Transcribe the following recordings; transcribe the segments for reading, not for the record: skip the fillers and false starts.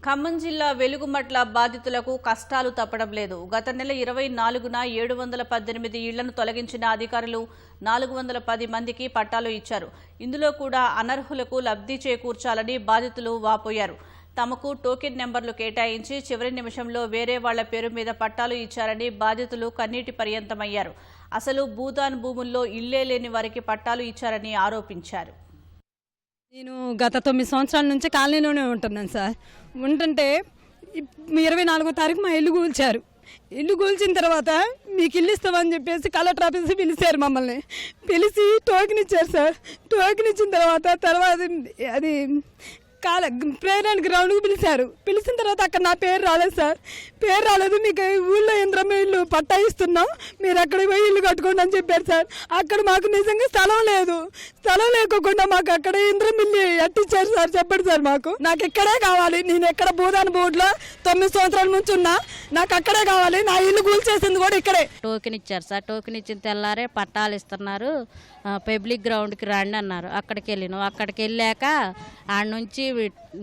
ఖమ్మం జిల్లా వెలుగుమట్ల బాధితులకు కష్టాలు తప్పడం లేదు. గత నెల 24న 718 ఇళ్లను తొలగించిన అధికారులు 410 మందికి పట్టాలు ఇచ్చారు. ఇందులో కూడా అనర్హులకు లబ్ధి చేకూర్చాలని బాధితులు వాపోయారు. తమకు టోకెన్ నెంబర్లు కేటాయించి చివరి నిమిషంలో వేరే వాళ్ల పేరు మీద పట్టాలు ఇచ్చారని బాధితులు కన్నీటి పర్యంతమయ్యారు. అసలు భూదాన్ భూముల్లో ఇళ్లే లేని వారికి పట్టాలు ఇచ్చారని ఆరోపించారు. నేను గత 9 సంవత్సరాల నుంచి కాలనీలోనే ఉంటున్నాను సార్. ఉంటుంటే 24వ తారీఖు మా ఇల్లు కూల్చారు. ఇల్లు కూల్చిన తర్వాత మీకు ఇల్లు ఇస్తామని చెప్పేసి కలెక్టర్ ఆఫీస్ పిలిచారు. మమ్మల్ని పిలిచి టోకెన్ ఇచ్చారు సార్. టోకెన్ ఇచ్చిన తర్వాత అది ప్రేరణ గ్రౌండ్కి పిలిచారు. పిలిచిన తర్వాత అక్కడ నా పేరు రాలేదు సార్. పేరు రాలేదు, మీకు ఊళ్ళో ఇంద్రమ్మ ఇల్లు పట్టా ఇస్తున్నాం, మీరు అక్కడికి పోయి ఇల్లు కట్టుకోండి అని చెప్పారు సార్. అక్కడ మాకు నిజంగా స్థలం లేదు. స్థలం లేకోకుండా మాకు అక్కడ ఇంద్రమ్మ ఇల్లు ఎట్టిచ్చారు సార్. చెప్పండి సార్, నాకు ఇక్కడే కావాలి. నేను ఎక్కడ భూదాన్ బోర్డులో 9 సంవత్సరాల నుంచి ఉన్నా, నాకు అక్కడే కావాలి. నా ఇల్లు కూల్చేసింది కూడా ఇక్కడే. టోకెన్ ఇచ్చారు సార్. టోకెన్ ఇచ్చిన తెల్లారే పట్టాలు ఇస్తున్నారు, పబ్లిక్ గ్రౌండ్కి రండి అన్నారు. అక్కడికి వెళ్ళినాం. అక్కడికి వెళ్ళాక ఆడ నుంచి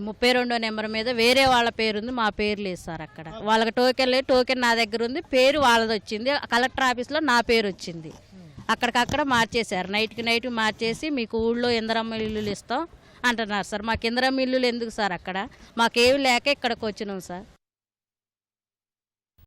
32వ నెంబర్ మీద వేరే వాళ్ళ పేరు ఉంది, మా పేరు లేదు సార్. అక్కడ వాళ్ళకి టోకెన్ లేదు. టోకెన్ నా దగ్గర ఉంది, పేరు వాళ్ళది వచ్చింది. కలెక్టర్ ఆఫీస్లో నా పేరు వచ్చింది. అక్కడికక్కడ మార్చేశారు. నైట్ మార్చేసి మీకు ఊళ్ళో ఇందిరమ్మ ఇల్లులు ఇస్తాం అంటున్నారు సార్. మాకు ఇందిరమ్మ ఇల్లులు ఎందుకు సార్? అక్కడ మాకేమి లేక ఇక్కడికి వచ్చినాం సార్.